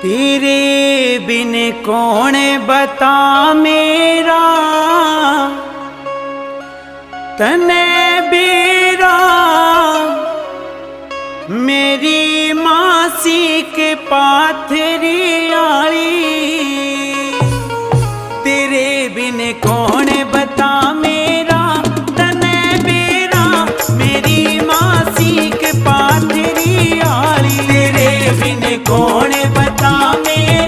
तेरे बिन कौन बता मेरा तने बेरा। मेरी मासी के पाथरी आली तेरे बिन कौन बता मेरा तने बेरा। मेरी मासी के पाथरी आली तेरे बिन कौन बता मेरा।